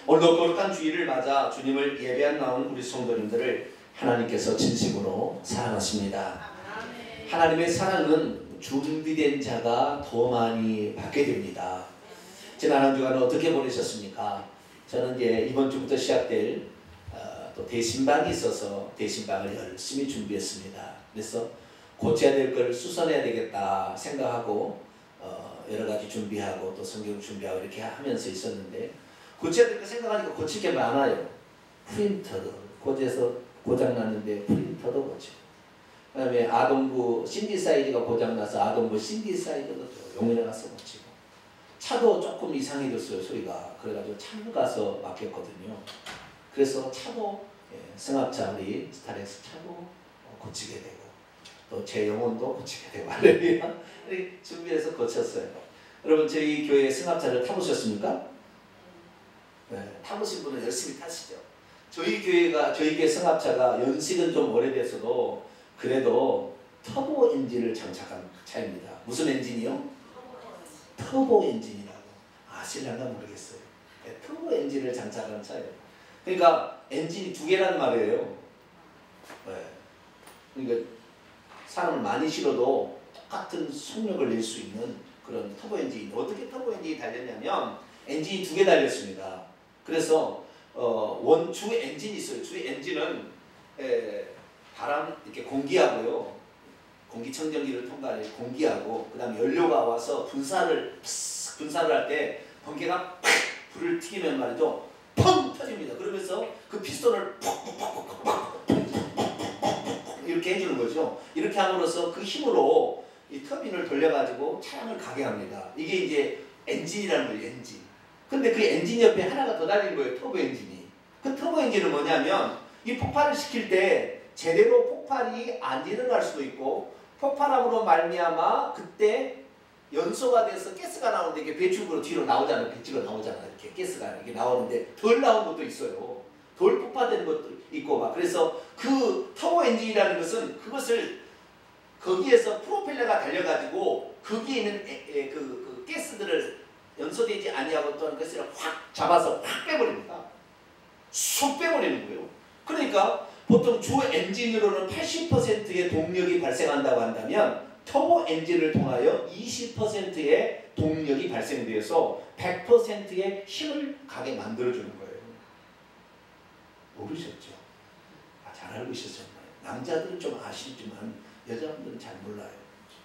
오늘도 거룩한 주일을 맞아 주님을 예배한 나온 우리 성도님들을 하나님께서 진심으로 사랑하십니다. 하나님의 사랑은 준비된 자가 더 많이 받게 됩니다. 지난 한 주간은 어떻게 보내셨습니까? 저는 이제 이번 주부터 시작될 또 대신방이 있어서 대신방을 열심히 준비했습니다. 그래서 고쳐야 될 걸 수선해야 되겠다 생각하고 여러 가지 준비하고 또 성경 준비하고 이렇게 하면서 있었는데, 고쳐야 될 거 생각하니까 고칠 게 많아요. 프린터도 고쳐서 고장났는데 프린터도 고치고, 그 다음에 아동부 신디사이드가 고장나서 아동부 신디사이드도 용인에 가서 고치고, 차도 조금 이상해졌어요 소리가. 그래가지고 차로 가서 맡겼거든요. 그래서 차도 승합차 우리 스타렉스 차도 고치게 되고 또 제 영혼도 고치게 되고 할렐루야. 준비해서 고쳤어요. 여러분 저희 교회 승합차를 타보셨습니까? 네, 타보신 분은 열심히 타시죠. 저희 교회 승합차가 연식은 좀 오래됐어도 그래도 터보 엔진을 장착한 차입니다. 무슨 엔진이요? 터보 엔진이라고 아실란가 모르겠어요. 네, 터보 엔진을 장착한 차예요. 그러니까 엔진이 두 개란 말이에요. 네. 그러니까 사람을 많이 실어도 똑같은 속력을 낼 수 있는 그런 터보 엔진이, 어떻게 터보 엔진이 달렸냐면 엔진이 두 개 달렸습니다. 그래서 주 엔진이 있어요. 주 엔진은 바람 이렇게 공기하고요, 공기청정기를 통과해 공기하고 그 다음에 연료가 와서 분사를 할 때 번개가 팍 불을 튀기면 말이죠, 펑 터집니다. 그러면서 그 피스톤을 이렇게 해주는 거죠. 이렇게 함으로써 그 힘으로 이 터빈을 돌려가지고 차량을 가게 합니다. 이게 이제 엔진이라는 거예요. 엔진. 근데 그 엔진 옆에 하나가 더 달린 거예요. 터보 엔진이. 그 터보 엔진은 뭐냐면 이 폭발을 시킬 때 제대로 폭발이 안 일어날 수도 있고, 폭발함으로 말미암아 그때 연소가 돼서 가스가 나오는데 이게 배출구로 뒤로 나오잖아요. 배치가 나오잖아요. 이렇게 가스가 이렇게 나오는데 덜 나온 것도 있어요. 덜 폭발되는 것도 있고 막. 그래서 그 터보 엔진이라는 것은 그것을 거기에서 프로펠러가 달려가지고 거기에 있는 그 가스들을 연소되지 아니하고 또는 것을 확 잡아서 확 빼버립니다. 쑥 빼버리는 거예요. 그러니까 보통 주 엔진으로는 80%의 동력이 발생한다고 한다면 터보 엔진을 통하여 20%의 동력이 발생되어서 100%의 힘을 가게 만들어주는 거예요. 모르셨죠? 잘 알고 있었잖아요. 남자들은 좀 아시지만 여자분들은 잘 몰라요.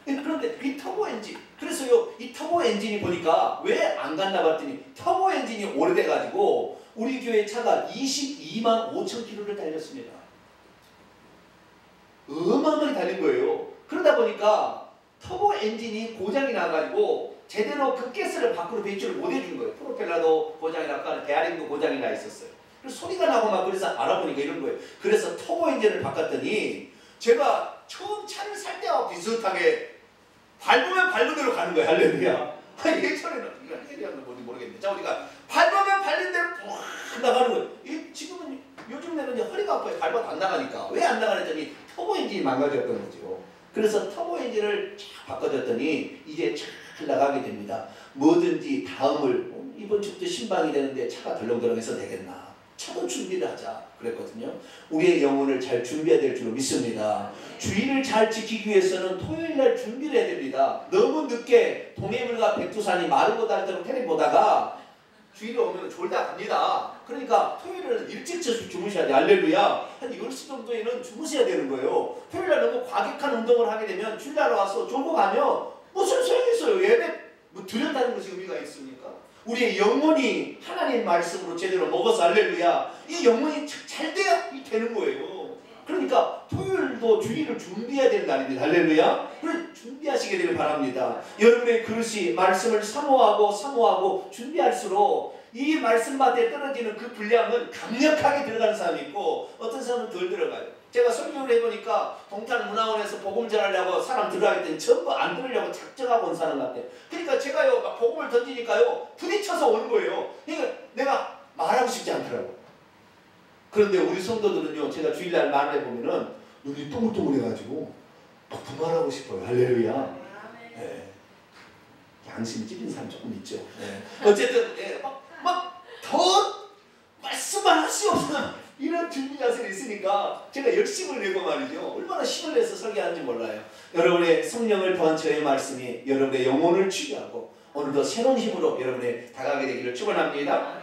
그런데 이 터보 엔진, 그래서요 이 터보 엔진이 보니까 왜 안 갔나 봤더니 터보 엔진이 오래돼가지고 우리 교회 차가 22만 5천 킬로를 달렸습니다. 어마어마하게 달린 거예요. 그러다 보니까 터보 엔진이 고장이 나가지고 제대로 그 가스를 밖으로 배출을 못 해준 거예요. 프로펠러도 고장이 났고 베어링도 고장이 나 있었어요. 그래서 소리가 나고 막, 그래서 알아보니까 이런 거예요. 그래서 터보 엔진을 바꿨더니 제가 처음 차를 살 때와 비슷하게 밟으면 밟은 대로 가는 거예요. 할렐루야. 예전에는 이건 해리하는 건지 모르겠는데, 자 우리가 밟으면 밟는 대로 푹 나가는 거예요. 지금은 요즘에는 이제 허리가 아파요. 밟아도 안 나가니까. 왜 안 나가랬더니 터보 엔진이 망가졌던 거죠. 그래서 터보 엔진을 쫙 바꿔줬더니 이제 잘 나가게 됩니다. 뭐든지 다음을 이번 주부터 신방이 되는데 차가 덜렁덜렁해서 되겠나, 차도 준비를 하자 그랬거든요. 우리의 영혼을 잘 준비해야 될 줄로 믿습니다. 주일을 잘 지키기 위해서는 토요일날 준비를 해야 됩니다. 너무 늦게 동해물과 백두산이 마르고 닳도록 테레비 보다가 주일에 오면 졸다 갑니다. 그러니까 토요일에는 일찍 주무셔야 돼. 할렐루야. 한 10시 정도에는 주무셔야 되는 거예요. 토요일날 너무 과격한 운동을 하게 되면 주일날 와서 졸고 가면 무슨 소용이 있어요. 예배 뭐 드렸다는 것이 의미가 있습니까? 우리의 영혼이 하나님 말씀으로 제대로 먹어서 할렐루야, 이 영혼이 잘 돼야 되는 거예요. 그러니까 토요일도 주일을 준비해야 되는 날입니다. 할렐루야. 그래서 준비하시게 되길 바랍니다. 여러분의 그릇이 말씀을 사모하고 준비할수록 이 말씀밭에 떨어지는 그 분량은 강력하게 들어가는 사람이 있고 어떤 사람은 덜 들어가요. 제가 설교를 해보니까 동탄문화원에서 복음을 전하려고 사람 들어가겠더니 전부 안 들으려고 작정하고 온 사람 같아요. 그러니까 제가요 막 복음을 던지니까요 부딪혀서 오는 거예요. 그러니까 내가 말하고 싶지 않더라고. 그런데 우리 성도들은요, 제가 주일날 말을 해보면은 눈이 동글동글해가지고 막 그만하고 싶어요. 할렐루야. 네. 양심이 찔린 사람 조금 있죠. 네. 어쨌든 막 더 있으니까 제가 열심을 내고 말이죠. 얼마나 힘을 내서 설계하는지 몰라요. 여러분의 성령을 통한 저의 말씀이 여러분의 영혼을 치유하고 오늘도 새로운 힘으로 여러분의 다가가게 되기를 축원합니다.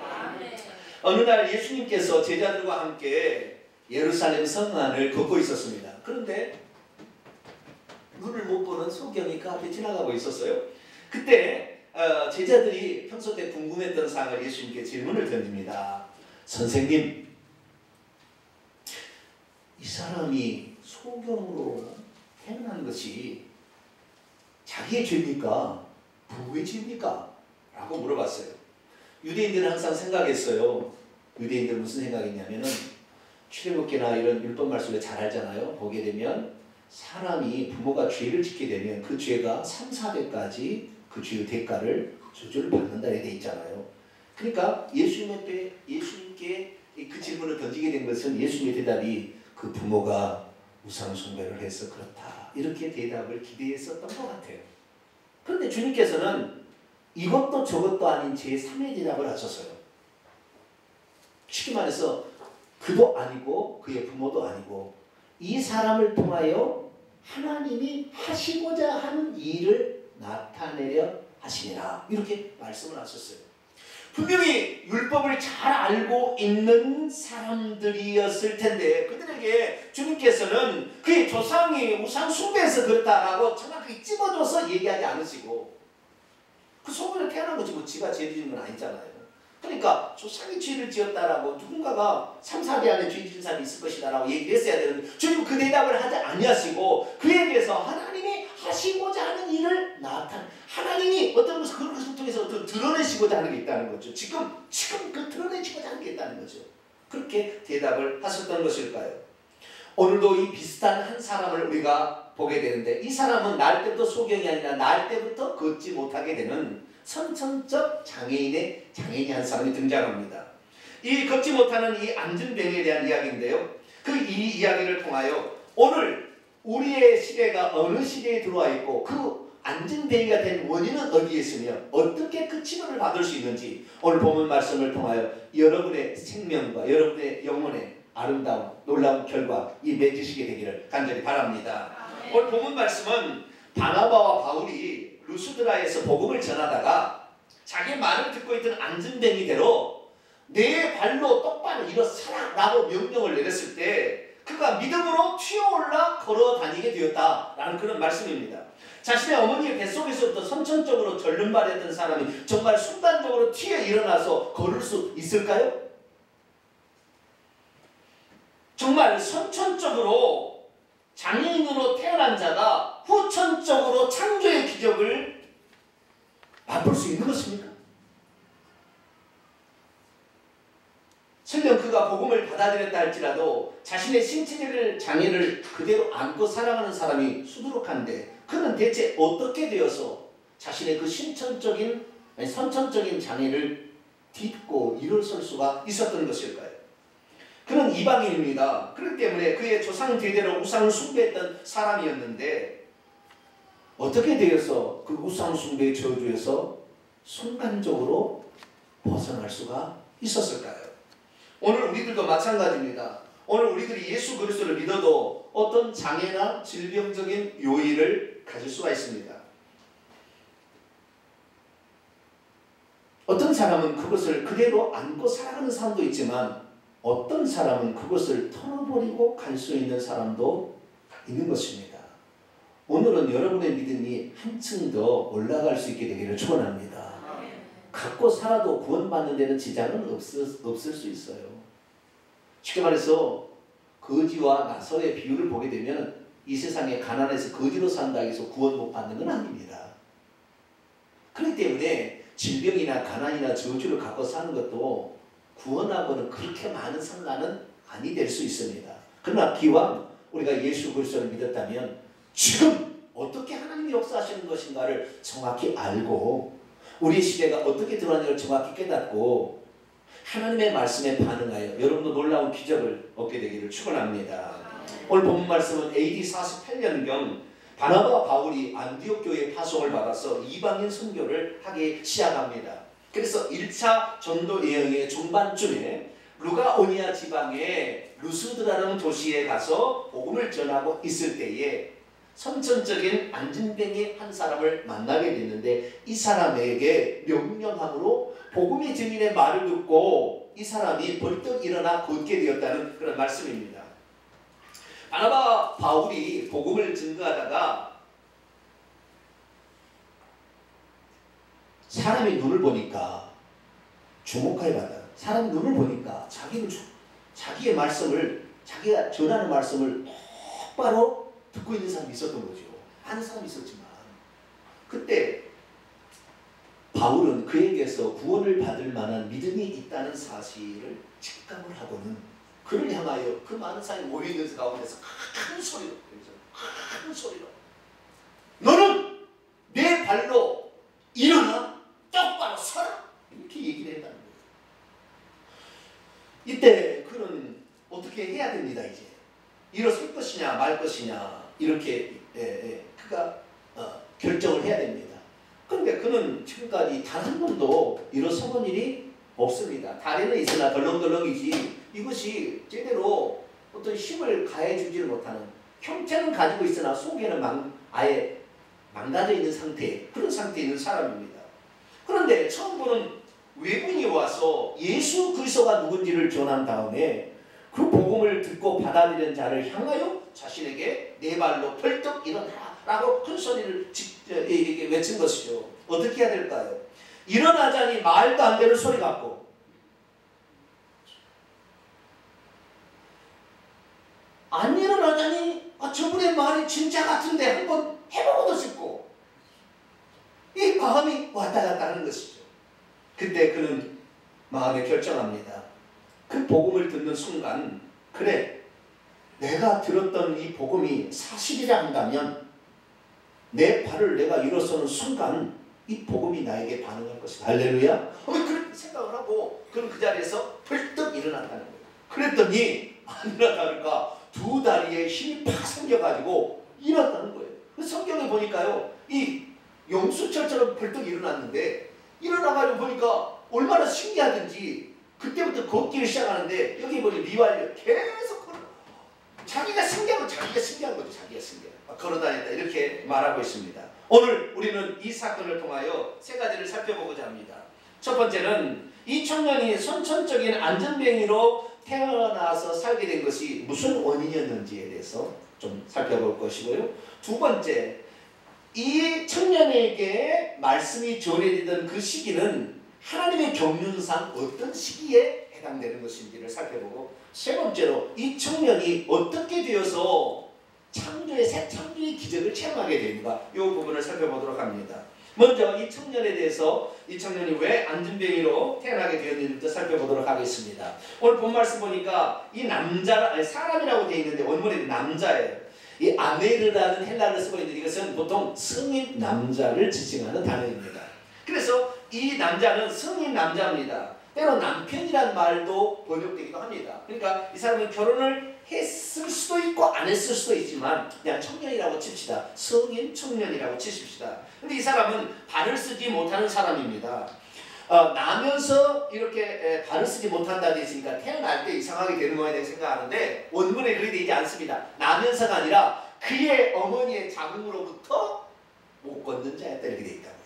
어느 날 예수님께서 제자들과 함께 예루살렘 성 안을 걷고 있었습니다. 그런데 눈을 못 보는 소경이 그 앞에 지나가고 있었어요. 그때 제자들이 평소 때 궁금했던 사항을 예수님께 질문을 던집니다. 선생님, 이 사람이 소경으로 태어난 것이 자기의 죄입니까? 부부의 죄입니까? 라고 물어봤어요. 유대인들은 항상 생각했어요. 유대인들은 무슨 생각했냐면은 출애굽기나 이런 율법 말씀을 잘 알잖아요. 보게 되면 사람이 부모가 죄를 짓게 되면 그 죄가 3, 4대까지 그 죄의 대가를 저주를 받는다 이렇게 돼 있잖아요. 그러니까 예수님께 그 질문을 던지게 된 것은 예수님의 대답이 그 부모가 우상 숭배를 해서 그렇다 이렇게 대답을 기대했었던 것 같아요. 그런데 주님께서는 이것도 저것도 아닌 제3의 대답을 하셨어요. 쉽게 말해서 그도 아니고 그의 부모도 아니고 이 사람을 통하여 하나님이 하시고자 하는 일을 나타내려 하시니라 이렇게 말씀을 하셨어요. 분명히 율법을 잘 알고 있는 사람들이었을 텐데 그들에게 주님께서는 그의 조상이 우상 숭배해서 그렇다라고 정확하게 찝어줘서 얘기하지 않으시고 그 속으로 태어난 거지 뭐 지가 죄 지은 건 아니잖아요. 그러니까 조상이 죄를 지었다라고 누군가가 3, 4대 안에 죄 지은 사람이 있을 것이다 라고 얘기를 했어야 되는데 주님은 그 대답을 하지 아니하시고 그에 대해서 하나님이 하시고자 하는 일을 하나님이 어떤 것을 그런 것을 통해서 어떤 드러내시고자 하는 게 있다는 거죠. 지금 그 드러내시고자 하는 게 있다는 거죠. 그렇게 대답을 하셨던 것일까요? 오늘도 이 비슷한 한 사람을 우리가 보게 되는데 이 사람은 날 때부터 소경이 아니라 날 때부터 걷지 못하게 되는 선천적 장애인이 한 사람이 등장합니다. 이 걷지 못하는 이 안진뱅이에 대한 이야기인데요. 그 이 이야기를 통하여 오늘 우리의 시대가 어느 시대에 들어와 있고 그 안진뱅이가 된 원인은 어디에 있으며 어떻게 그 치료를 받을 수 있는지 오늘 본문 말씀을 통하여 여러분의 생명과 여러분의 영혼의 아름다운 놀라운 결과 이 맺으시게 되기를 간절히 바랍니다. 오늘 본문 말씀은 바나바와 바울이 루스드라에서 복음을 전하다가 자기 말을 듣고 있던 안진뱅이대로 내 발로 똑바로 일어서라 라고 명령을 내렸을 때 그가 믿음으로 튀어올라 걸어 다니게 되었다라는 그런 말씀입니다. 자신의 어머니의 뱃속에서부터 선천적으로 절름발했던 사람이 정말 순간적으로 튀어 일어나서 걸을 수 있을까요? 정말 선천적으로 장애인으로 태어난 자가 후천적으로 창조의 기적을 맛볼 수 있는 것입니까? 설령 그가 복음을 받아들였다 할지라도 자신의 신체적 장애를 그대로 안고 살아가는 사람이 수두룩한데 그는 대체 어떻게 되어서 자신의 그 선천적인 장애를 딛고 일어설 수가 있었던 것일까요? 그는 이방인입니다. 그렇기 때문에 그의 조상 대대로 우상을 숭배했던 사람이었는데 어떻게 되어서 그 우상 숭배의 저주에서 순간적으로 벗어날 수가 있었을까요? 오늘 우리들도 마찬가지입니다. 오늘 우리들이 예수 그리스도를 믿어도 어떤 장애나 질병적인 요인을 가질 수가 있습니다. 어떤 사람은 그것을 그대로 안고 살아가는 사람도 있지만 어떤 사람은 그것을 털어버리고 갈 수 있는 사람도 있는 것입니다. 오늘은 여러분의 믿음이 한층 더 올라갈 수 있게 되기를 축원합니다. 갖고 살아도 구원받는 데는 지장은 없을 수 있어요. 쉽게 말해서 거지와 나서의 비유를 보게 되면 이 세상에 가난해서 거지로 산다 해서 구원 못 받는 건 아닙니다. 그렇기 때문에 질병이나 가난이나 저주를 갖고 사는 것도 구원하고는 그렇게 많은 상관은 아니 될 수 있습니다. 그러나 기왕 우리가 예수 그리스도를 믿었다면 지금 어떻게 하나님이 역사하시는 것인가를 정확히 알고 우리 시대가 어떻게 들어왔는지를 정확히 깨닫고 하나님의 말씀에 반응하여 여러분도 놀라운 기적을 얻게 되기를 축원합니다. 오늘 본문 말씀은 AD 48년경 바나바와 바울이 안디옥 교회에 파송을 받아서 이방인 선교를 하기 시작합니다. 그래서 1차 전도 여행의 중반쯤에 루가오니아 지방의 루스드라는 도시에 가서 복음을 전하고 있을 때에 선천적인 안진뱅이 한 사람을 만나게 됐는데, 이 사람에게 명령함으로 복음의 증인의 말을 듣고 이 사람이 벌떡 일어나 걷게 되었다는 그런 말씀입니다. 바나바 바울이 복음을 증거하다가 사람의 눈을 보니까 주목하여 봤다. 사람의 눈을 보니까 자기의 말씀을, 자기가 전하는 말씀을 똑바로 듣고 있는 사람이 있었던 거죠. 아는 사람이 있었지만, 그때 바울은 그에게서 구원을 받을 만한 믿음이 있다는 사실을 직감을 하고는 그를 향하여 그 많은 사람이 모여있는 가운데서 큰 소리로, 너는 내 발로 일어나 똑바로 서라, 이렇게 얘기를 했다는 거예요. 이때 그는 어떻게 해야 됩니다. 이제 일어설 것이냐 말 것이냐, 이렇게 그가 결정을 해야 됩니다. 그런데 그는 지금까지 단 한 번도 일어서본 일이 없습니다. 다리는 있으나 덜렁덜렁이지 이것이 제대로 어떤 힘을 가해주지를 못하는, 형체는 가지고 있으나 속에는 아예 망가져 있는 상태, 그런 상태에 있는 사람입니다. 그런데 처음 보는 외국인이 와서 예수 그리스도가 누군지를 전한 다음에 그 복음을 듣고 받아들이는 자를 향하여 자신에게 네 발로 벌떡 일어나라 라고 큰 소리를 외친 것이죠. 어떻게 해야 될까요? 일어나자니 말도 안 되는 소리 같고, 안 일어나자니 저분의 말이 진짜 같은데 한번 해보고도 싶고, 이 마음이 왔다 갔다 하는 것이죠. 그때 그는 마음에 결정합니다. 그 복음을 듣는 순간, 그래, 내가 들었던 이 복음이 사실이라 한다면 내 발을 내가 일어서는 순간 이 복음이 나에게 반응할 것이다. 할렐루야. 그렇게 생각을 하고 그는 그 자리에서 벌떡 일어난다는 거예요. 그랬더니 아니나 다를까 두 다리에 힘이 팍 생겨가지고 일어났다는 거예요. 그 성경에 보니까요, 이 용수철처럼 벌떡 일어났는데, 일어나가지고 보니까 얼마나 신기하든지 그때부터 걷기를 시작하는데, 여기 보니 리완료 계속 자기가 신기한 거죠. 자기가 걸어다녔다, 이렇게 말하고 있습니다. 오늘 우리는 이 사건을 통하여 세 가지를 살펴보고자 합니다. 첫 번째는 이 청년이 선천적인 안전뱅이로 태어나서 살게 된 것이 무슨 원인이었는지에 대해서 좀 살펴볼 것이고요. 두 번째, 이 청년에게 말씀이 전해지던 그 시기는 하나님의 경륜상 어떤 시기에 해당되는 것인지를 살펴보고, 세 번째로 이 청년이 어떻게 되어서 새 창조의 기적을 체험하게 되는가, 이 부분을 살펴보도록 합니다. 먼저 이 청년에 대해서, 이 청년이 왜 안전뱅이로 태어나게 되었는지부터 살펴보도록 하겠습니다. 오늘 본 말씀 보니까 이 사람이라고 되어 있는데 원문에는 남자예요. 이 아메르라는 헬라어를 쓰고 있는데 이것은 보통 성인 남자를 지칭하는 단어입니다. 그래서 이 남자는 성인 남자입니다. 때로 남편이란 말도 번역되기도 합니다. 그러니까 이 사람은 결혼을 했을 수도 있고 안 했을 수도 있지만 그냥 청년이라고 칩시다. 성인 청년이라고 치십시다. 근데 이 사람은 발을 쓰지 못하는 사람입니다. 나면서 이렇게 발을 쓰지 못한다 되어 있으니까 태어날 때 이상하게 되는 거에 대해 생각하는데, 원문에 그렇게 되지 않습니다. 나면서가 아니라 그의 어머니의 자궁으로부터 못 걷는 자였다, 이렇게 되어 있다고요.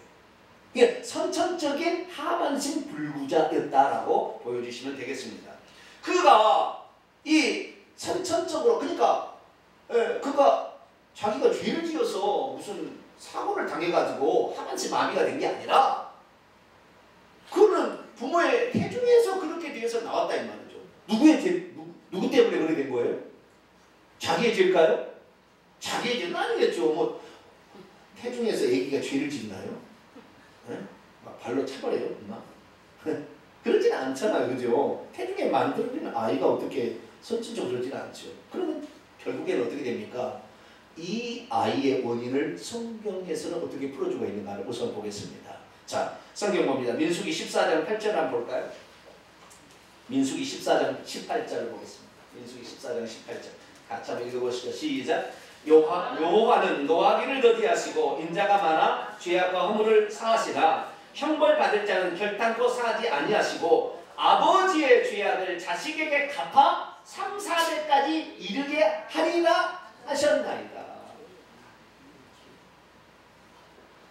이게 선천적인 하반신 불구자였다라고 보여주시면 되겠습니다. 그가 이 선천적으로, 그러니까 그가 자기가 죄를 지어서 무슨 사고를 당해가지고 하반신 마비가 된 게 아니라 그는 부모의 태중에서 그렇게 되어서 나왔다 이 말이죠. 누구 때문에 그렇게 된 거예요? 자기의 죄일까요? 자기의 죄는 아니겠죠. 뭐 태중에서 아기가 죄를 짓나요? 막 발로 차버려요, 엄마? 그러지는 않잖아요, 그죠? 태중에 만들어진 아이가 어떻게 선천적으로 그러지는 않죠. 그러면 결국에는 어떻게 됩니까? 이 아이의 원인을 성경에서는 어떻게 풀어주고 있는가를 우선 보겠습니다. 자, 성경 봅니다. 민수기 14장 8절 한번 볼까요? 민수기 14장 18절을 보겠습니다. 민수기 14장 18절 같이 한번 읽어보시죠. 시작. 여호와는 노하기를 더디하시고 인자가 많아 죄악과 허물을 사하시나 형벌 받을 자는 결단코 사하지 아니하시고 아버지의 죄악을 자식 자식에게 갚아 3, 4대까지 이르게 하리라 하셨나이다.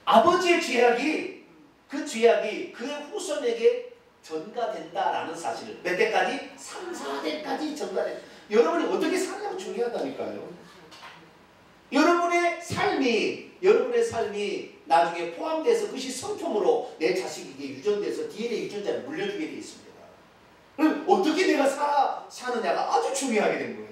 아버지의 죄악이 그 죄악이 그의 후손에게 전가된다라는 사실을 몇 대까지? 3, 4대까지 전가된다. 여러분이 어떻게 사느냐가 중요하다니까요. 여러분의 삶이 나중에 포함돼서 그것이 성품으로 내 자식에게 유전돼서 DNA 유전자를 물려주게 되어 있습니다. 그럼 어떻게 내가 사느냐가 아주 중요하게 된 거예요.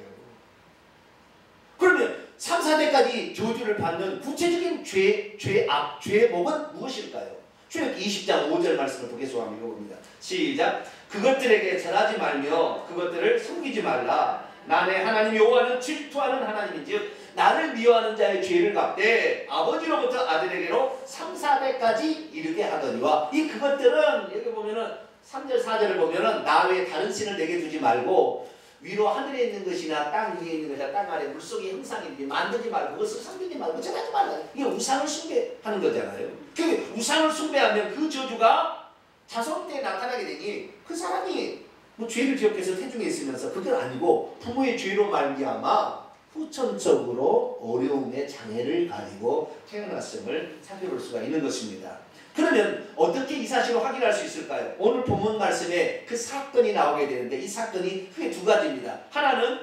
그러면 3, 4대까지 저주를 받는 구체적인 죄목은 무엇일까요? 출애굽기 20장 5절 말씀을 보겠소 한번 읽어봅니다. 시작. 그것들에게 절하지 말며 그것들을 섬기지 말라. 나의 하나님 여호와는 질투하는 하나님인즉 나를 미워하는 자의 죄를 갚되 아버지로부터 아들에게로 3, 4대까지 이르게 하더니와 이 그것들은 여기 보면은 3절 4절을 보면은 나 외에 다른 신을 내게 두지 말고 위로 하늘에 있는 것이나 땅 위에 있는 것이나 땅 아래 물속의 형상인지 만들지 말고 그것을 섬기지 말고 절하지 말라. 이게 우상을 숭배하는 거잖아요. 그 우상을 숭배하면 그 저주가 자손 때에 나타나게 되니 그 사람이 뭐 죄를 지역해서 태중에 있으면서 그건 아니고 부모의 죄로 말미암아 후천적으로 어려움의 장애를 가지고 태어났음을 살펴볼 수가 있는 것입니다. 그러면 어떻게 이 사실을 확인할 수 있을까요? 오늘 본문 말씀에 그 사건이 나오게 되는데 이 사건이 크게 두 가지입니다. 하나는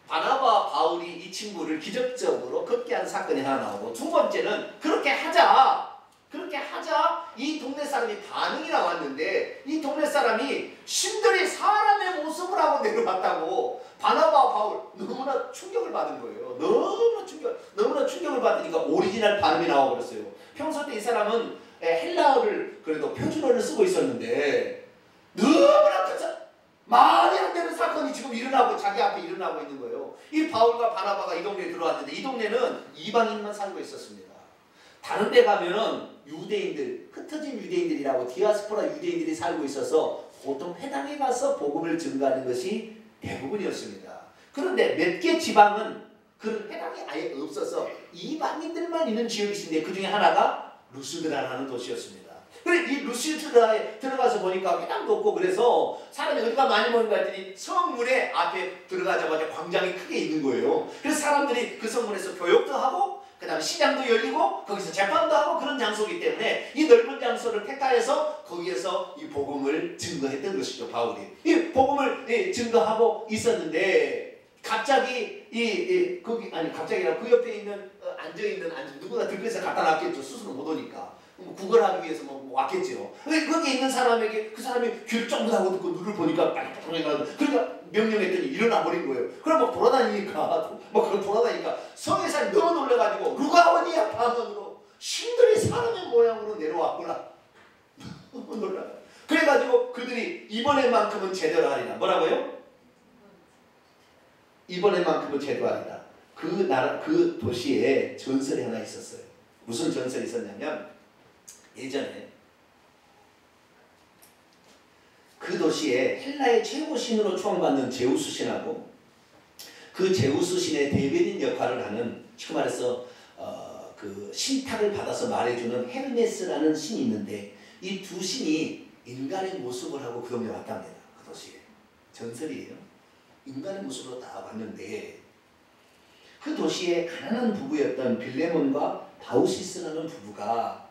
바나바와 바울이 이 친구를 기적적으로 걷게 한 사건이 하나 나오고 두 번째는 그렇게 하자 이 동네 사람이 반응이 나왔는데 이 동네 사람이 신들이 사람의 모습을 하고 내려왔다고 바나바와 바울 너무나 충격을 받은 거예요. 너무나 충격을 받으니까 오리지널 발음이 나와버렸어요. 평소 때 이 사람은 헬라어를 그래도 표준어를 쓰고 있었는데 너무나 말이 안 되는 사건이 지금 자기 앞에 일어나고 있는 거예요. 이 바울과 바나바가 이 동네에 들어왔는데 이 동네는 이방인만 살고 있었습니다. 다른 데 가면은 유대인들, 흩어진 유대인들이라고 디아스포라 유대인들이 살고 있어서 보통 회당에 가서 복음을 증거하는 것이 대부분이었습니다. 그런데 몇 개 지방은 그 회당이 아예 없어서 이방인들만 있는 지역이신데 그 중에 하나가 루스드라라는 도시였습니다. 그래 이 루스드라에 들어가서 보니까 회당도 없고 그래서 사람이 어디가 많이 모인가 했더니 성문에 앞에 들어가자마자 광장이 크게 있는 거예요. 그래서 사람들이 그 성문에서 교육도 하고 그 다음에 시장도 열리고 거기서 재판도 하고 그런 장소이기 때문에 이 넓은 장소를 택하여서 거기에서 이 복음을 증거했던 것이죠. 바울이 이 복음을 증거하고 있었는데 갑자기 갑자기 그 옆에 있는 앉아있는 누구나 들끓여서 갖다 놨겠죠. 스스로 못 오니까 구걸하기 위해서 왔겠죠. 거기 있는 사람에게 그 사람이 귀를 쫑긋하고 듣고 눈을 보니까 빨리 그러니까 명령했더니 일어나 버린 거예요. 그럼 막 돌아다니니까 성의 사람이 너무 놀라가지고 누가 오니야 밤으로 신들이 사람의 모양으로 내려왔구나. 너무 놀라. 그래가지고 그들이 이번에만큼은 제대로 하리라. 뭐라고요? 이번에만큼은 제대로 하리라. 그 도시에 전설이 하나 있었어요. 무슨 전설이 있었냐면 예전에 그 도시에 헬라의 최고 신으로 추앙받는 제우스 신하고 그 제우스 신의 대변인 역할을 하는 쉽게 말해서 그 신탁을 받아서 말해주는 헤르메스라는 신이 있는데 이 두 신이 인간의 모습을 하고 그 동네에 왔답니다. 그 도시에. 전설이에요. 인간의 모습으로 딱 왔는데 그 도시에 가난한 부부였던 빌레몬과 바우시스라는 부부가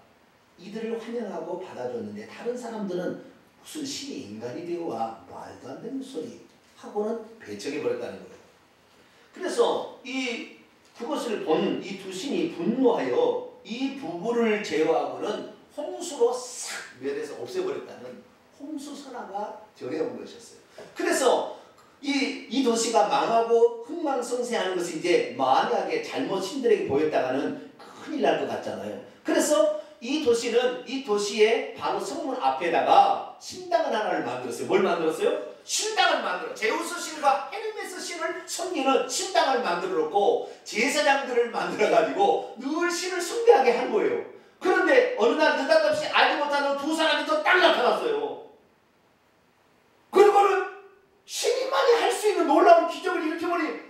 이들을 환영하고 받아줬는데 다른 사람들은 무슨 신이 인간이 되어와 말도 안 되는 소리 하고는 배척해버렸다는 거예요. 그래서 그것을 본 이 두 신이 분노하여 이 부부를 제어하고는 홍수로 싹 멸해서 없애버렸다는 홍수선화가 전해온 것이었어요. 그래서 이 도시가 망하고 흥망성쇠하는 것이 이제 만약에 잘못 신들에게 보였다가는 큰일 날 것 같잖아요. 그래서 이 도시의 바로 성문 앞에다가 신당을 하나를 만들었어요. 뭘 만들었어요? 신당을 만들어. 제우스 신과 헤르메스 신을 섬기는 신당을 만들어 놓고 제사장들을 만들어 가지고 늘 신을 숭배하게 한 거예요. 그런데 어느 날 느닷없이 알지 못하는 두 사람이 또 딱 나타났어요. 그리고는 신이만이 할 수 있는 놀라운 기적을 일으켜버린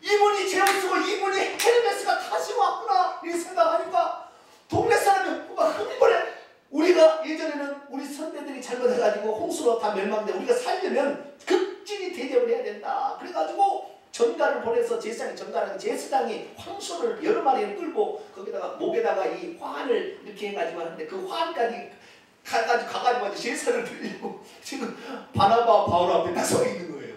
이분이 제우스고 이분이 헤르메스가 다시 왔구나 이 생각하니까 동네 사람이 막 흥분해. 우리가 예전에는 우리 선배들이 잘못해가지고 홍수 스스로 다 멸망돼. 우리가 살려면 극진히 대접을 해야 된다. 그래가지고 전가를 보내서 제사장이 전가랑 제사장이 황소를 여러 마리를 끌고 거기다가 목에다가 이 화환을 이렇게 해가지고 하는데 그 화환까지 가가지고 제사를 드리고 지금 바나바와 바울 앞에 딱 서 있는 거예요.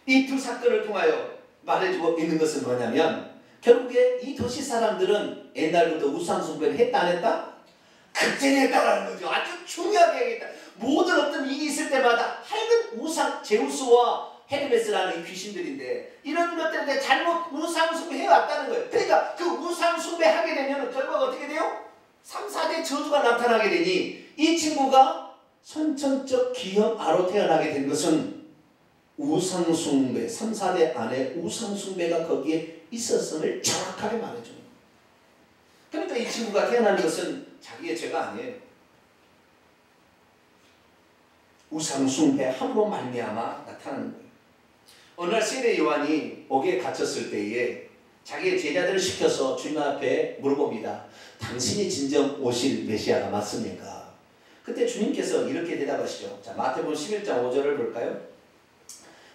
이 두 사건을 통하여 말해주고 있는 것은 뭐냐면 결국에 이 도시 사람들은 옛날부터 우상숭배를 했다 안 했다? 극진했다라는 거죠. 아주 중요하게 얘기했다. 모든 어떤 일이 있을 때마다 하여간 우상, 제우스와 헤르메스라는 이 귀신들인데 이런 것들에 잘못 우상숭배 해왔다는 거예요. 그러니까 그 우상숭배 하게 되면 결과가 어떻게 돼요? 3, 4대 저주가 나타나게 되니 이 친구가 선천적 기형 아로 태어나게 된 것은 우상숭배, 3, 4대 안에 우상숭배가 거기에 있었음을 정확하게 말해줍니다. 그러니까 이 친구가 태어나는 것은 자기의 죄가 아니에요. 우상숭배함으로 말미암아 나타나는 거예요. 어느 날 세례 요한이 옥에 갇혔을 때에 자기의 제자들을 시켜서 주님 앞에 물어봅니다. 당신이 진정 오실 메시아가 맞습니까? 그때 주님께서 이렇게 대답하시죠. 자, 마태복음 11장 5절을 볼까요?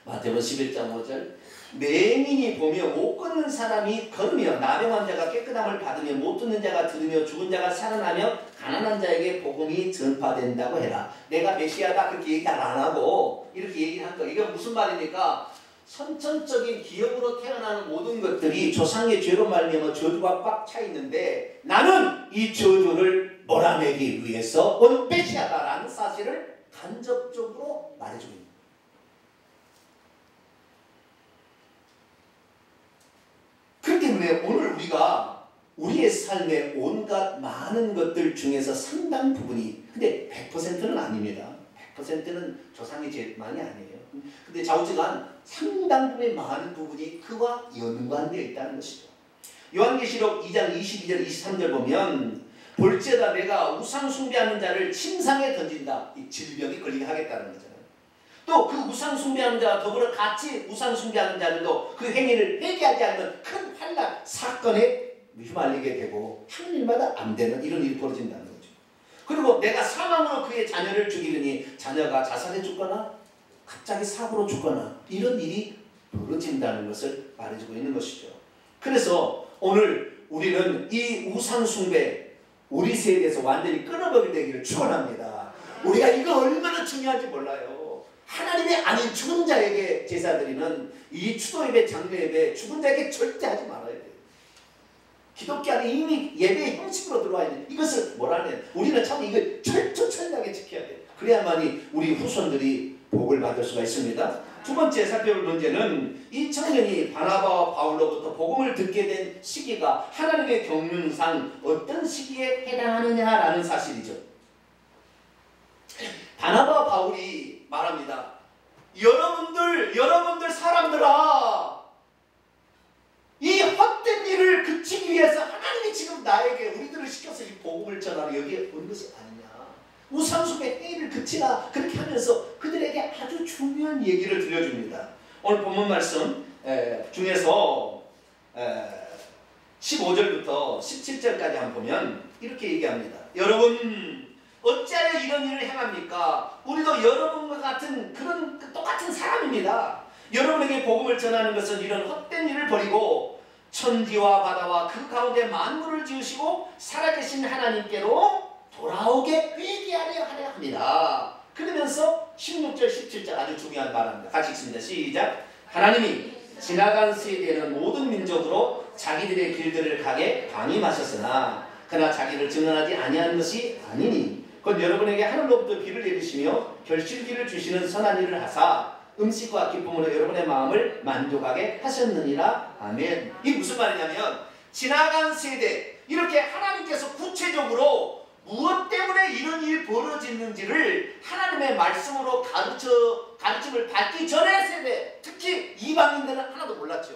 마태복음 11장 5절. 맹인이 보며 못 걷는 사람이 걸으며 나병한 자가 깨끗함을 받으며 못 듣는 자가 들으며 죽은 자가 살아나며 가난한 자에게 복음이 전파된다고 해라. 내가 메시아다 그렇게 얘기 안 하고 이렇게 얘기한 거. 이게 무슨 말입니까? 선천적인 기업으로 태어나는 모든 것들이 조상의 죄로 말미암아 저주가 꽉 차 있는데 나는 이 저주를 몰아내기 위해서 온 메시아다라는 사실을 간접적으로 말해주고 있습니다. 그렇기 때문에 오늘 우리가 우리의 삶의 온갖 많은 것들 중에서 상당 부분이 근데 100%는 아닙니다. 100%는 조상의 죄만이 아니에요. 근데 좌우지간 상당 부분의 많은 부분이 그와 연관되어 있다는 것이죠. 요한계시록 2장 22절 23절 보면 볼지어다 내가 우상 숭배하는 자를 침상에 던진다. 이 질병이 걸리게 하겠다는 거잖아요. 또 그 우상 숭배하는 자와 더불어 같이 우상 숭배하는 자들도 그 행위를 회개하지 않으면 큰 환난 사건에 휘말리게 되고 하늘마다 안 되는 이런 일이 벌어진다는 거죠. 그리고 내가 사망으로 그의 자녀를 죽이려니 자녀가 자살해 죽거나 갑자기 사고로 죽거나 이런 일이 벌어진다는 것을 말해주고 있는 것이죠. 그래서 오늘 우리는 이 우상 숭배 우리 세대에서 완전히 끊어버리게 되기를 축원합니다. 우리가 이거 얼마나 중요한지 몰라요. 하나님의 아닌 죽은 자에게 제사 드리는 이 추도예배, 장례예배 죽은 자에게 절대 하지 말아야 돼요. 기독교 안에 이미 예배의 형식으로 들어와 있는 이것을 뭐라네. 우리는 참 이걸 철저하게 지켜야 돼요. 그래야만이 우리 후손들이 복을 받을 수가 있습니다. 두 번째 살펴볼 문제는 이 청년이 바나바와 바울로부터 복음을 듣게 된 시기가 하나님의 경륜상 어떤 시기에 해당하느냐라는 사실이죠. 바나바와 바울이 말합니다. 여러분들 사람들아, 이 헛된 일을 그치기 위해서 하나님이 지금 나에게 우리들을 시켜서 이 복음을 전하러 여기에 온 것이 아니냐. 우상숭배 행위를 그치라 그렇게 하면서 그들에게 아주 중요한 얘기를 들려줍니다. 오늘 본문 말씀 중에서 15절부터 17절까지 한번 보면 이렇게 얘기합니다. 여러분 어찌하여 이런 일을 행합니까? 우리도 여러분과 같은 그런 똑같은 사람입니다. 여러분에게 복음을 전하는 것은 이런 헛된 일을 버리고 천지와 바다와 그 가운데 만물을 지으시고 살아계신 하나님께로 돌아오게 회개하려 하려 합니다. 그러면서 16절 17절 아주 중요한 말입니다. 같이 읽습니다. 시작. 하나님이 지나간 세대에는 모든 민족으로 자기들의 길들을 가게 방임하셨으나 그러나 자기를 증언하지 아니하는 것이 아니니 곧 여러분에게 하늘로부터 비를 내리시며 결실기를 주시는 선한 일을 하사 음식과 기쁨으로 여러분의 마음을 만족하게 하셨느니라. 아멘. 이게 무슨 말이냐면 지나간 세대 이렇게 하나님께서 구체적으로 무엇 때문에 이런 일이 벌어지는지를 하나님의 말씀으로 가르침을 받기 전의 세대, 특히 이방인들은 하나도 몰랐죠.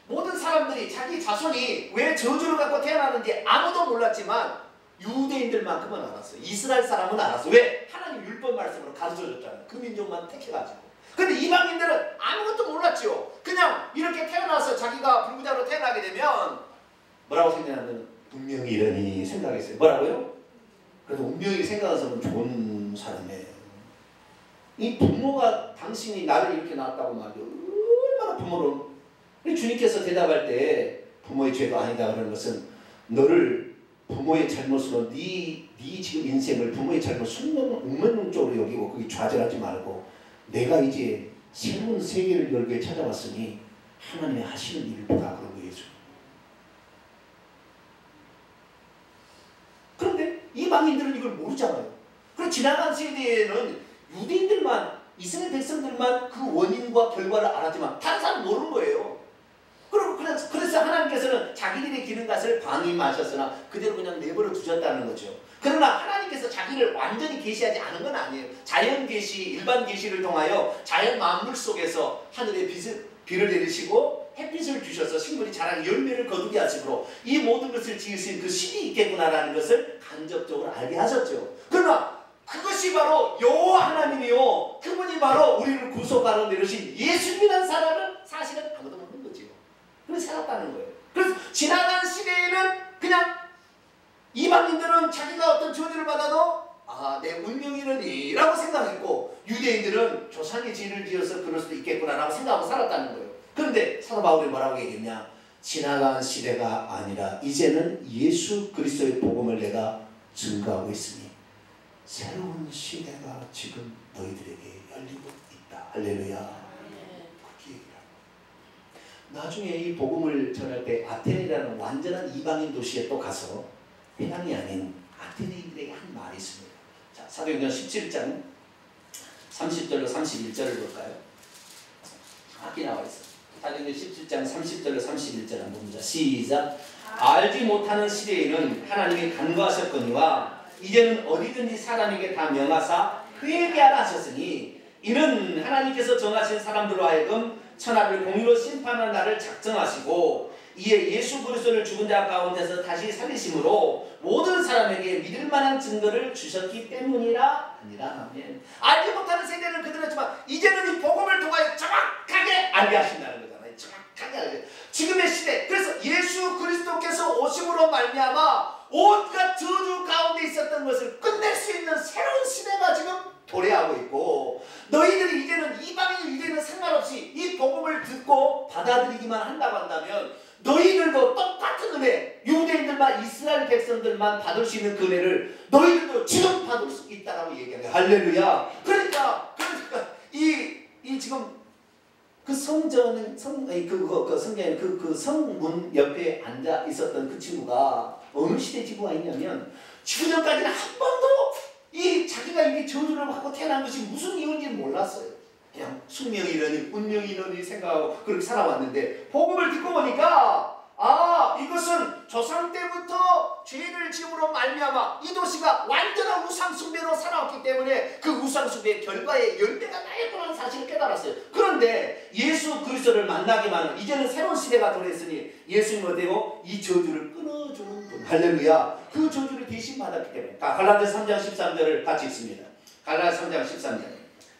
모든 사람들이 자기 자손이 왜 저주를 갖고 태어나는지 아무도 몰랐지만 유대인들만큼은 알았어요. 이스라엘 사람은 알았어요. 왜? 하나님 율법 말씀으로 가르쳐줬잖아요. 그 민족만 택해가지고. 근데 이방인들은 아무것도 몰랐죠. 그냥 이렇게 태어나서 자기가 불구자로 태어나게 되면 뭐라고 생각하냐면 운명이 이러니 생각했어요. 뭐라고요? 그래도 운명이 생각해서는 좋은 사람이에요. 이 부모가 당신이 나를 이렇게 낳았다고 말이죠. 얼마나 부모를. 주님께서 대답할 때 부모의 죄도 아니다 그러는 것은 너를 부모의 잘못으로 네 지금 인생을 부모의 잘못 운명론적으로 여기고 그게 좌절하지 말고 내가 이제 새로운 세계를 열게 찾아왔으니 하나님의 하시는 일을 보라 그런 거예요. 그런데 이방인들은 이걸 모르잖아요. 그래서 지나간 세대에는 유대인들만 이스라엘 백성들만 그 원인과 결과를 알았지만 다른 사람은 모르는 거예요. 그래서 하나님께서는 자기들이 기른 것을 방임하셨으나 그대로 그냥 내버려 두셨다는 거죠. 그러나 하나님께서 자기를 완전히 계시하지 않은 건 아니에요. 자연 계시, 일반 계시를 통하여 자연 만물 속에서 하늘의 비를 내리시고 햇빛을 주셔서 식물이 자라는 열매를 거두게 하심으로 이 모든 것을 지으신 그 신이 있겠구나라는 것을 간접적으로 알게 하셨죠. 그러나 그것이 바로 여호와 하나님이요, 그분이 바로 우리를 구속하러 내려신 예수님이라는 사람은 사실은 아무도 모르는 거지요. 그래서 살았다는 거예요. 그래서 지나간 시대에는 그냥 이방인들은 자기가 어떤 저주를 받아도 내 운명이라니 라고 생각했고, 유대인들은 조상의 죄를 지어서 그럴 수도 있겠구나 라고 생각하고 살았다는 거예요. 그런데 사도 바울이 뭐라고 얘기했냐? 지나간 시대가 아니라 이제는 예수 그리스도의 복음을 내가 증거하고 있으니 새로운 시대가 지금 너희들에게 열리고 있다. 할렐루야. 그렇게 얘기합니다. 나중에 이 복음을 전할 때 아테네라는 완전한 이방인 도시에 또 가서 회당이 아닌 아테네인들에게 한 말이 있습니다. 자, 사도행전 17장 30절로 31절을 볼까요? 정확히 나와 있어요. 사도행전 17장 30절로 31절 한번 봅니다. 시작. 알지 못하는 시대에는 하나님이 간과하셨거니와 이제는 어디든지 사람에게 다 명하사 회개하라 하셨으니 이는 하나님께서 정하신 사람들로 하여금 천하를 공의로 심판하는 날을 작정하시고 이에 예수 그리스도를 죽은 자 가운데서 다시 살리심으로 모든 사람에게 믿을 만한 증거를 주셨기 때문이라 아니라. 아멘. 알지 못하는 세대는 그들었지만 이제는 이 복음을 통하여 정확하게 알게 하신다는 거잖아요. 정확하게 알게. 지금의 시대. 그래서 예수 그리스도께서 오심으로 말미암아 온갖 저주 가운데 있었던 것을 끝낼 수 있는 새로운 시대가 지금 도래하고 있고, 너희들이 이제는 이방인 유대인은 상관없이 이 복음을 듣고 받아들이기만 한다고 한다면 너희들도 똑같은 은혜, 유대인들만 이스라엘 백성들만 받을 수 있는 그 은혜를 너희들도 지금 받을 수 있다라고 얘기합니다. 할렐루야. 그러니까 이 지금 그 성전은 성전에 그 성문 옆에 앉아 있었던 그 친구가 어느 시대 친구가 있냐면 죽은 전까지는 한 번도 이 자기가 이게 저주를 받고 태어난 것이 무슨 이유인지 몰랐어요. 그냥 숙명이 이러니 운명이 이러니 생각하고 그렇게 살아왔는데 복음을 듣고 보니까 이것은 조상 때부터 죄를 지음으로 말미암아 이 도시가 완전한 우상숭배로 살아왔기 때문에 그 우상숭배의 결과의 열매가 나였다는 사실을 깨달았어요. 그런데 예수 그리스도를 만나기만 하면 이제는 새로운 시대가 도래했으니 예수님은 되고 이 저주를 끊어주는 분. 할렐루야. 그 저주를 대신 받았기 때문에. 갈라디아 3장 13절을 같이 읽습니다. 갈라디아 3장 13절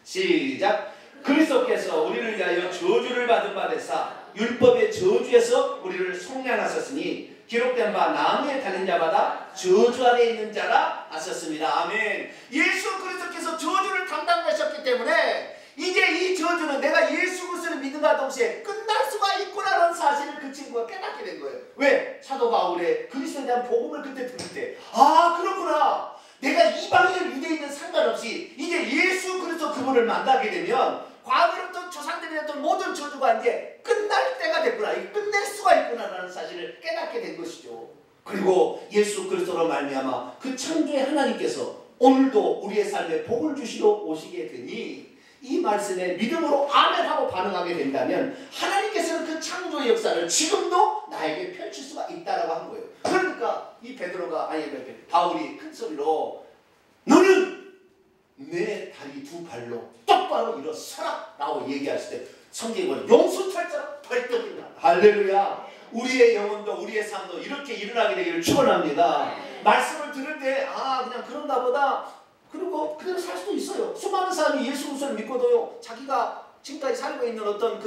시작. 그리스도께서 우리를 위하여 저주를 받은 바 되사 율법의 저주에서 우리를 속량하셨으니 기록된 바 나무에 달린 자마다 저주 아래 있는 자라 하셨습니다. 아멘. 예수 그리스도께서 저주를 담당하셨기 때문에 이제 이 저주는 내가 예수 그리스도를 믿음과 동시에 끝날 수가 있구나라는 사실을 그 친구가 깨닫게 된 거예요. 왜? 사도 바울의 그리스도에 대한 복음을 그때 들을 때 그렇구나. 내가 이방인 유대인은 상관없이 이제 예수 그리스도 그분을 만나게 되면 과거로부터 조상들이 했던 모든 저주가 이제 끝날 때가 됐구나. 끝낼 수가 있구나라는 사실을 깨닫게 된 것이죠. 그리고 예수 그리스도로 말미암아 그 창조의 하나님께서 오늘도 우리의 삶에 복을 주시러 오시게 되니 이 말씀에 믿음으로 아멘하고 반응하게 된다면 하나님께서는 그 창조의 역사를 지금도 나에게 펼칠 수가 있다라고 한 거예요. 그러니까 이 바울이 큰 소리로 너는 내 다리 두 발로 똑바로 일어서라 라고 얘기했을 때 성경은 용수철처럼 벌떡 일어나. 할렐루야. 우리의 영혼도 우리의 삶도 이렇게 일어나게 되기를 축원합니다. 말씀을 들을 때 그냥 그런가 보다 그리고 그대로 살 수도 있어요. 수많은 사람이 예수 그리스도를 믿고도요 자기가 지금까지 살고 있는 어떤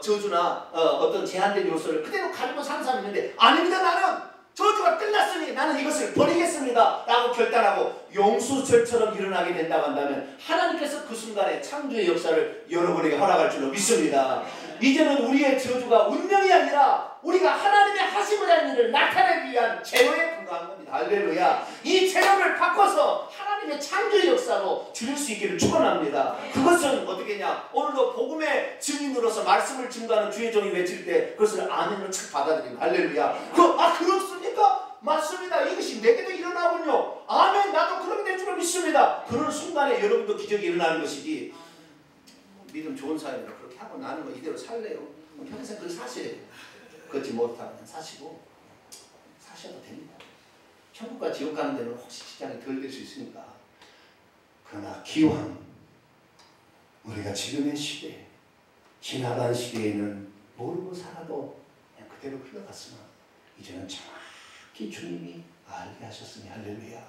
저주나 어떤 제한된 요소를 그대로 가지고 사는 사람이 있는데 아닙니다. 나는 저주가 끝났으니 나는 이것을 버리겠습니다 라고 결단하고 용수철처럼 일어나게 된다고 한다면 하나님께서 그 순간에 창조의 역사를 여러분에게 허락할 줄로 믿습니다. 이제는 우리의 저주가 운명이 아니라 우리가 하나님의 하심을 하는 일을 나타내기 위한 재료에 불과한 겁니다. 할렐루야. 이 재료를 바꿔서 하나님의 창조의 역사로 드릴 수 있기를 축원합니다. 그것은 어떻게 했냐, 오늘도 복음의 증인으로서 말씀을 증거하는 주의 종이 외칠 때 그것을 아멘으로 착 받아들입니다. 할렐루야. 그렇습니까? 맞습니다. 이것이 내게도 일어나군요. 아멘. 나도 그렇게 될 줄을 믿습니다. 그런 순간에 여러분도 기적이 일어나는 것이지, 믿음 좋은 사람이라 그렇게 하고 나는 거 이대로 살래요. 평생 그걸 사셔야 돼요. 걷지 못하면 사시고 사셔도 됩니다. 천국과 지옥 가는 데는 혹시 지장이 덜 될 수 있으니까. 그러나 기왕 우리가 지금의 시대, 지나간 시대에는 모르고 살아도 그냥 그대로 흘러갔으나 이제는 정확히 주님이 알게 하셨으니 할렐루야.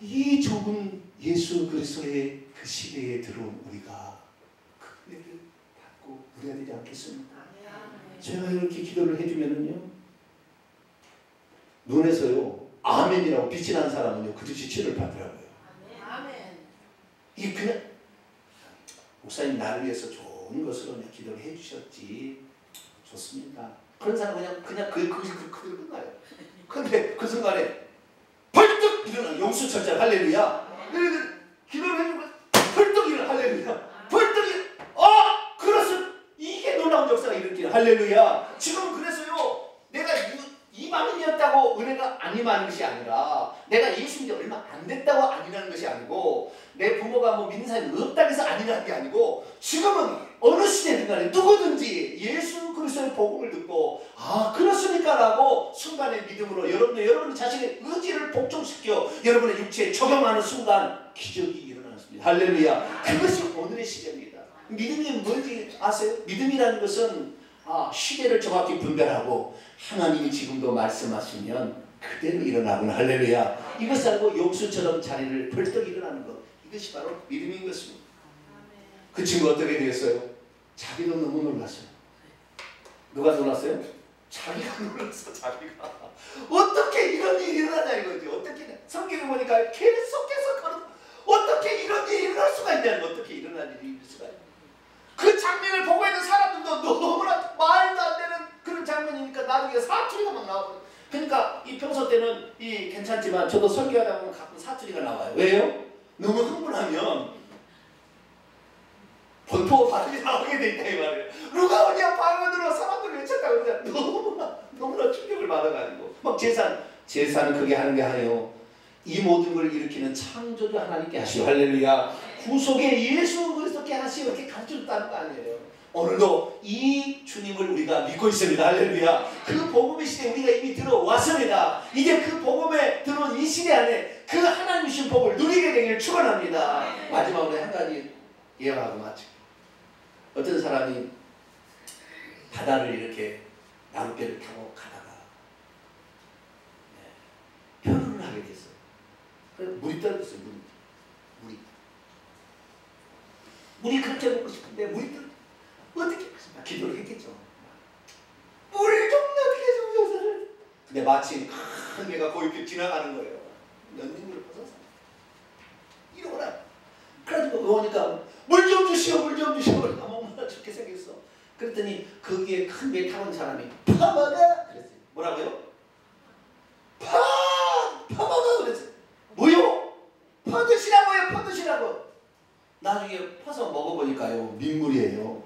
이 좁은 예수 그리스도의 그 시대에 들어온 우리가 그 은혜를 받고 누려야 되지 않겠습니까? 제가 이렇게 기도를 해주면은요, 눈에서요 아멘이라고 빛이 나는 사람은요 그 듯이 치를 받더라고요. 이게 그냥 목사님 나를 위해서 좋은 것으로 그냥 기도를 해주셨지, 좋습니다. 그런 사람은 그냥 그대로 끝나요. 근데 그 순간에 벌떡 일어나, 용수철자 할렐루야. 기도를 해주고 벌떡 일어나, 할렐루야. 벌떡 일어나. 그것은 이게 놀라운 역사가 일으키는 할렐루야. 지금은 그래서요, 내가 이방인이었다고 은혜가 안 임하는 것이 아니라, 내가 예수 믿은 지 얼마 안 됐다고 안 임하는 것이 아니고, 내 부모가 뭐 믿는 사람이 없다고 해서 안 임하는 게 아니고, 지금은 어느 시대든 간에 누구든지 예수 그리스도의 복음을 듣고 그렇습니까? 라고 순간의 믿음으로 여러분 자신의 의지를 복종시켜 여러분의 육체에 적용하는 순간 기적이 일어났습니다. 할렐루야. 그것이 오늘의 시대입니다. 믿음이 뭔지 아세요? 믿음이라는 것은 시대를 정확히 분별하고 하나님이 지금도 말씀하시면 그대로 일어나구나. 할렐루야. 이것 알고 용수처럼 자리를 벌떡 일어나는 것, 이것이 바로 믿음인 것입니다. 그 친구 어떻게 되었어요? 자기도 너무 놀랐어요. 누가 놀랐어요? 자기가 놀랐어. 자기가 어떻게 이런 일이 일어나냐 이거지. 어떻게 성경에 보니까 계속해서 어떻게 이런 일이 일어날 수가 있냐는, 어떻게 일어날 일이 있을 수가 있냐. 그 장면을 보고 있는 사람들도 너무나 말도 안 되는 그런 장면이니까 나중에 사투리가 막 나오거든요. 그러니까 이 평소 때는 괜찮지만 저도 설교하다 보면 가끔 사투리가 나와요. 왜요? 너무 흥분하면 본토 발음이 나오게 돼 있다 이 말이에요. 누가 어디야 방언으로 사람들을 외쳤다 그러자 너무나 충격을 받아가지고 막 제사는 그게 하는 게 아니에요. 이 모든 걸 일으키는 창조주 하나님께 하시오. 할렐루야. 구속의 예수 그리스도께 하시오. 이렇게 가르쳐줬다는 거 아니에요. 오늘도 이 주님을 우리가 믿고 있습니다. 할렐루야. 그 복음의 시대에 우리가 이미 들어왔습니다. 이제 그 복음에 들어온 이 시대 안에 그 하나님 주신 복을 누리게 되기를 축원합니다. 마지막으로 한 가지 예언하고 마치고, 어떤 사람이 바다를 이렇게 나룻배를 타고 가다가漂流를 하게 됐어요. 그래서 물이 떨어졌어요. 물이 그렇게 먹고 싶은데 물이 어떻게 기도를 했겠죠. 물 좀 어떻게 해서. 근데 마침 큰 배가 거기 지나가는 거예요. 연민물을 벗어서 이러거나. 그래가지고 그러니까 물 좀 주시오, 물 좀 주시오. 너무나 좋게 생겼어. 그랬더니 거기에 큰 배 타본 사람이 파마가 그랬어요. 뭐라고요? 파마가 그랬어요. 뭐요? 퍼드시라고요, 퍼드시라고. 나중에 퍼서 먹어보니까요, 민물이에요.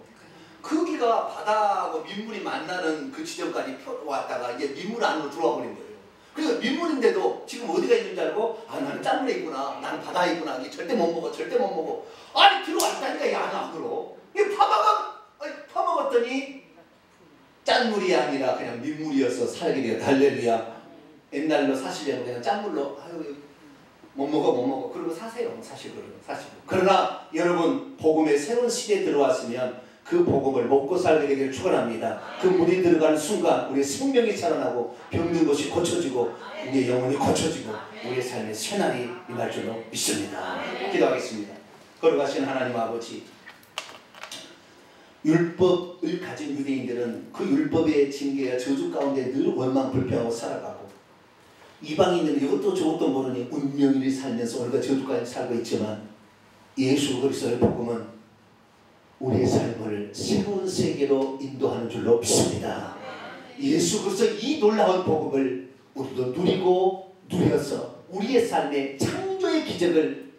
거기가 바다하고 민물이 만나는 그 지점까지 왔다가 이제 민물 안으로 들어와 버린 거예요. 그러니까 민물인데도 지금 어디가 있는지 알고, 나는 짠물에 있구나, 나는 바다에 있구나, 이게 절대 못 먹어, 절대 못 먹어. 아니 들어왔다니까 이 안으로. 이게 파먹었더니 짠물이 아니라 그냥 민물이어서 살게 되었다. 할렐루야. 옛날로 사시려면 그냥 짠물로 못 먹어. 그러고 사세요. 사시고. 그러나 여러분, 복음의 새로운 시대에 들어왔으면 그 복음을 먹고 살게 되기를 축원합니다. 그 물이 들어가는 순간 우리의 생명이 살아나고 병든 것이 고쳐지고 우리의 영혼이 고쳐지고 우리의 삶의 새날이 임할 줄로 믿습니다. 기도하겠습니다. 걸어가신 하나님 아버지, 율법을 가진 유대인들은 그 율법의 징계와 저주 가운데 늘 원망 불평하고 살아가고, 이방인들은 이것도 저것도 모르니 운명일을 살면서 오늘과 저주까지 살고 있지만, 예수 그리스도의 복음은 우리의 삶을 새로운 세계로 인도하는 줄로 믿습니다. 예수 그리스도 이 놀라운 복음을 우리도 누리고 누려서 우리의 삶의 창조의 기적을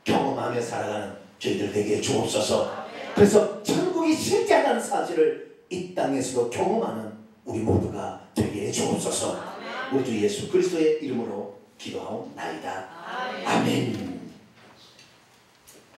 경험하며 살아가는 저희들 되게 주옵소서. 그래서 천국이 실제하다는 사실을 이 땅에서도 경험하는 우리 모두가 되게 주옵소서. 우리 주 예수 그리스도의 이름으로 기도하옵나이다. 아멘.